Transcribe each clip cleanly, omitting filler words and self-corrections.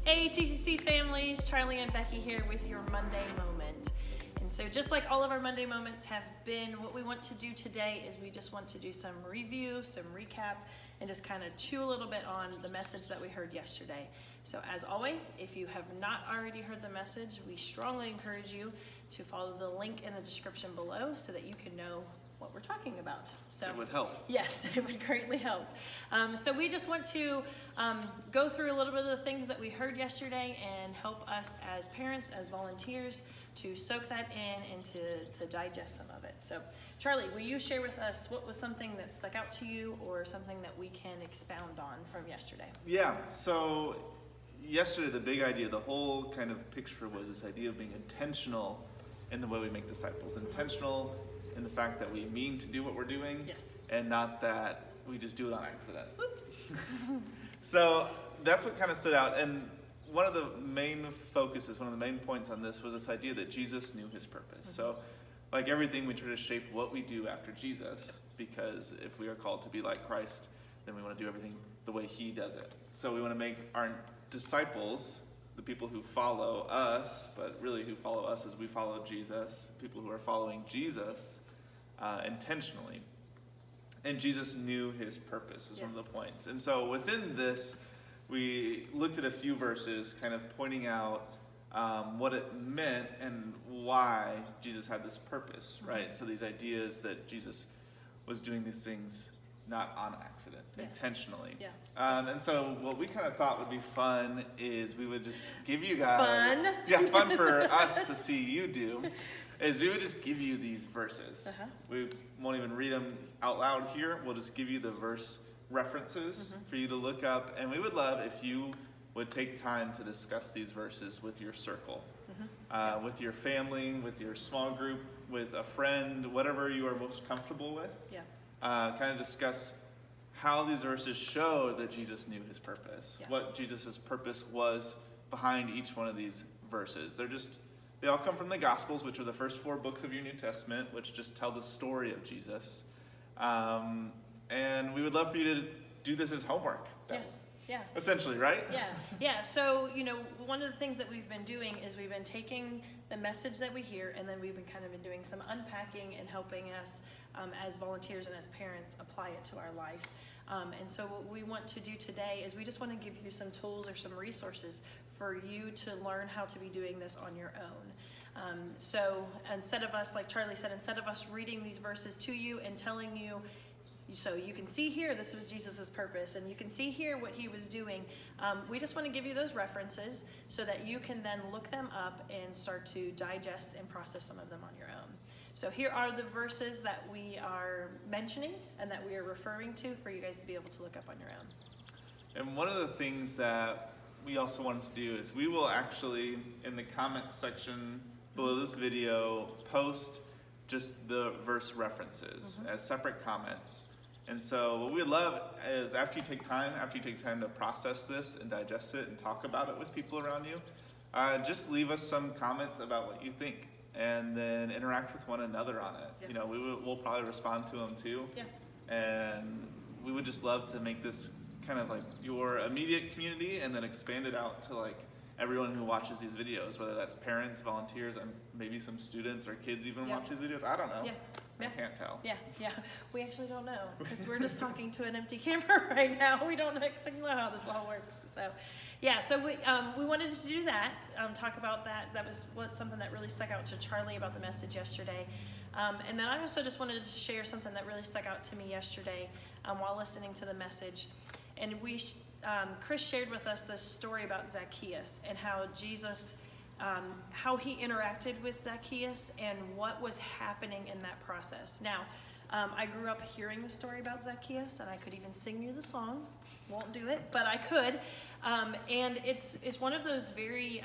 Hey TCC families, Charlie and Becky here with your Monday Moment. And so just like all of our Monday Moments have been, what we want to do today is we just want to do some review, some recap, and just kind of chew a little bit on the message that we heard yesterday. So as always, if you have not already heard the message, we strongly encourage you to follow the link in the description below so that you can know what we're talking about. So it would help. Yes, it would greatly help. So we just want to go through a little bit of the things that we heard yesterday and help us as parents, as volunteers, to soak that in and to digest some of it. So Charlie, will you share with us what was something that stuck out to you or something that we can expound on from yesterday? Yeah, so yesterday the big idea, the whole kind of picture was this idea of being intentional in the way we make disciples. Intentional in the fact that we mean to do what we're doing, yes, and not that we just do it on accident. Oops. So that's what kind of stood out. And one of the main focuses, one of the main points on this was this idea that Jesus knew his purpose. Mm-hmm. So like everything, we try to shape what we do after Jesus, because if we are called to be like Christ, then we want to do everything the way he does it. So we want to make our disciples, the people who follow us, but really who follow us as we follow Jesus, people who are following Jesus intentionally. And Jesus knew his purpose was yes. One of the points. And so within this, we looked at a few verses kind of pointing out what it meant and why Jesus had this purpose, right? Mm-hmm. So these ideas that Jesus was doing these things not on accident, yes. Intentionally. Yeah. And so what we kind of thought would be fun is we would just give you guys... Fun? Yeah, fun for us to see you do, is we would just give you these verses. Uh-huh. We won't even read them out loud here. We'll just give you the verse references mm-hmm. for you to look up. And we would love if you would take time to discuss these verses with your circle, mm-hmm. With your family, with your small group, with a friend, whatever you are most comfortable with. Yeah. Kind of discuss how these verses show that Jesus knew his purpose, yeah. What Jesus' purpose was behind each one of these verses. They all come from the Gospels, which are the first 4 books of your New Testament, which just tell the story of Jesus. And we would love for you to do this as homework. Yes. Yeah. Essentially, right? Yeah. Yeah. So, one of the things that we've been doing is we've been taking the message that we hear, and then we've been kind of been doing some unpacking and helping us as volunteers and as parents apply it to our life. And so what we want to do today is we just want to give you some tools or some resources for you to learn how to be doing this on your own. So instead of us, like Charlie said, instead of us reading these verses to you and telling you, so you can see here, this was Jesus' purpose, and you can see here what he was doing. We just want to give you those references so that you can then look them up and start to digest and process some of them on your own. So here are the verses that we are mentioning and that we are referring to for you guys to be able to look up on your own. And one of the things that we also wanted to do is we will actually, in the comments section below this video, post just the verse references mm-hmm. as separate comments. And so what we'd love is after you take time to process this and digest it and talk about it with people around you, just leave us some comments about what you think and then interact with one another on it. Yeah. We'll probably respond to them too. Yeah. And we would just love to make this kind of like your immediate community and then expand it out to like everyone who watches these videos, whether that's parents, volunteers, and maybe some students or kids even watch these videos. I don't know. Yeah. I can't tell. Yeah. We actually don't know because we're just talking to an empty camera right now. We don't exactly know how this all works. So, we wanted to do that, talk about that. That was something that really stuck out to Charlie about the message yesterday. And then I also just wanted to share something that really stuck out to me yesterday while listening to the message. And Chris shared with us this story about Zacchaeus and how Jesus, how he interacted with Zacchaeus and what was happening in that process. Now, I grew up hearing the story about Zacchaeus, and I could even sing you the song. Won't do it, but I could. And it's one of those very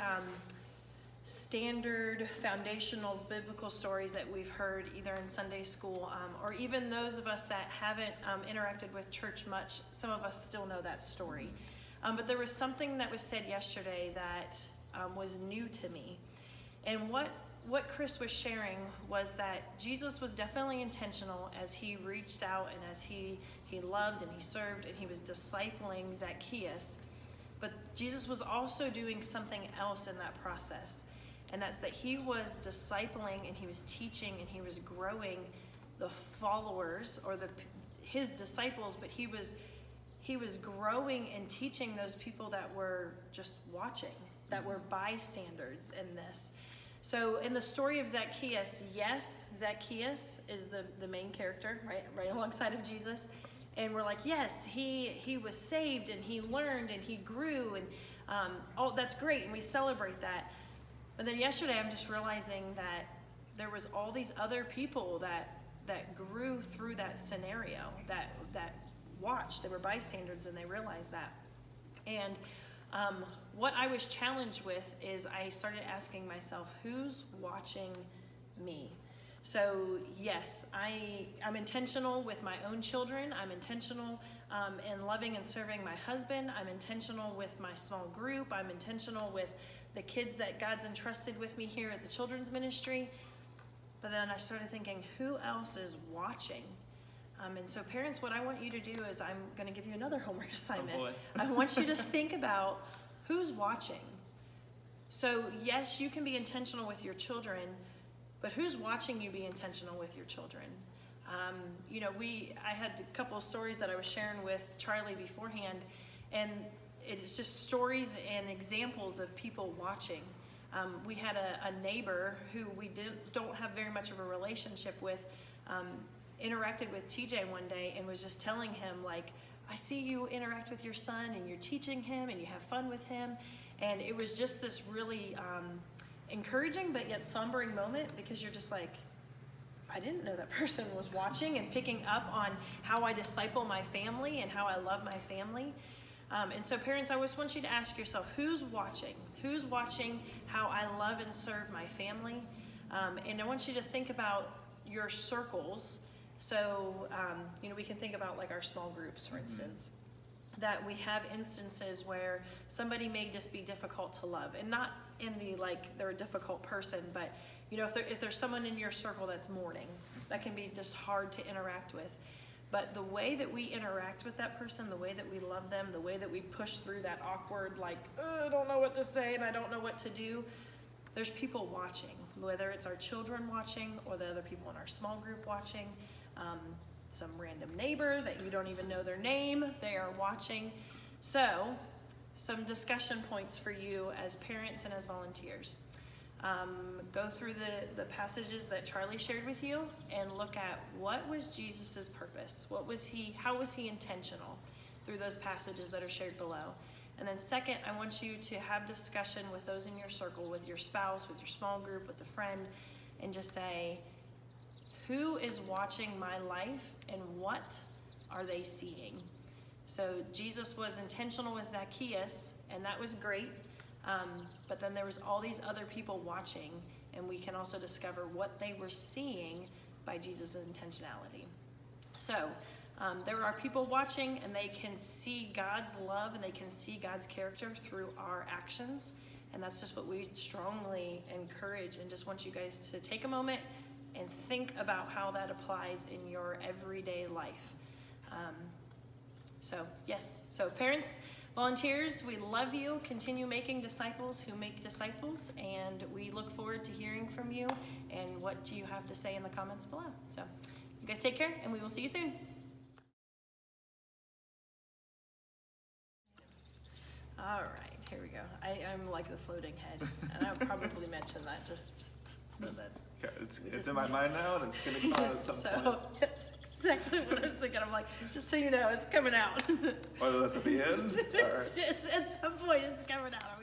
standard foundational biblical stories that we've heard either in Sunday school or even those of us that haven't interacted with church much. Some of us still know that story. But there was something that was said yesterday that was new to me. And what Chris was sharing was that Jesus was definitely intentional as he reached out and as he loved and he served and he was discipling Zacchaeus. But Jesus was also doing something else in that process. And that's that he was discipling and he was teaching and he was growing the followers or his disciples, but he was growing and teaching those people that were just watching, that were bystanders in this. So in the story of Zacchaeus, yes, Zacchaeus is the main character, right alongside of Jesus. And we're like, yes, he was saved and he learned and he grew and oh, that's great, and we celebrate that. But then yesterday I'm just realizing that there was all these other people that grew through that scenario, that watched. They were bystanders and they realized that. And what I was challenged with is I started asking myself, who's watching me? So yes, I'm intentional with my own children. I'm intentional in loving and serving my husband. I'm intentional with my small group. I'm intentional with the kids that God's entrusted with me here at the children's ministry. But then I started thinking, who else is watching? And so parents, what I want you to do is I'm going to give you another homework assignment. Oh boy. I want you to think about who's watching. So yes, you can be intentional with your children, but who's watching you be intentional with your children? I had a couple of stories that I was sharing with Charlie beforehand, and it's just stories and examples of people watching. We had a neighbor who we don't have very much of a relationship with, interacted with TJ one day and was just telling him, like, I see you interact with your son and you're teaching him and you have fun with him. And it was just this really encouraging but yet sombering moment, because you're just like, I didn't know that person was watching and picking up on how I disciple my family and how I love my family. And so parents, I always want you to ask yourself, who's watching? Who's watching how I love and serve my family? And I want you to think about your circles. So, we can think about like our small groups, for instance, that we have instances where somebody may just be difficult to love, and not in the, like, they're a difficult person, but if there's someone in your circle that's mourning, that can be just hard to interact with. But the way that we interact with that person, the way that we love them, the way that we push through that awkward, like, I don't know what to say and I don't know what to do, there's people watching, whether it's our children watching or the other people in our small group watching, some random neighbor that you don't even know their name, they are watching. So, some discussion points for you as parents and as volunteers. Go through the passages that Charlie shared with you and look at what was Jesus's purpose. How was he intentional through those passages that are shared below? And then second, I want you to have discussion with those in your circle, with your spouse, with your small group, with a friend, and just say, who is watching my life and what are they seeing? So Jesus was intentional with Zacchaeus, and that was great. But then there was all these other people watching, and we can also discover what they were seeing by Jesus' intentionality. So there are people watching, and they can see God's love and they can see God's character through our actions. And that's just what we strongly encourage, and just want you guys to take a moment and think about how that applies in your everyday life. So parents, volunteers, we love you. Continue making disciples who make disciples, and we look forward to hearing from you and what do you have to say in the comments below. So you guys take care, and we will see you soon. All right, here we go. I'm like the floating head, and I'll probably mention that just so that. Yeah, it's in my mind now, and it's going to come out at some point. So that's exactly what I was thinking. I'm like, just so you know, it's coming out. Oh, that's at the end? All right. It's at some point, it's coming out.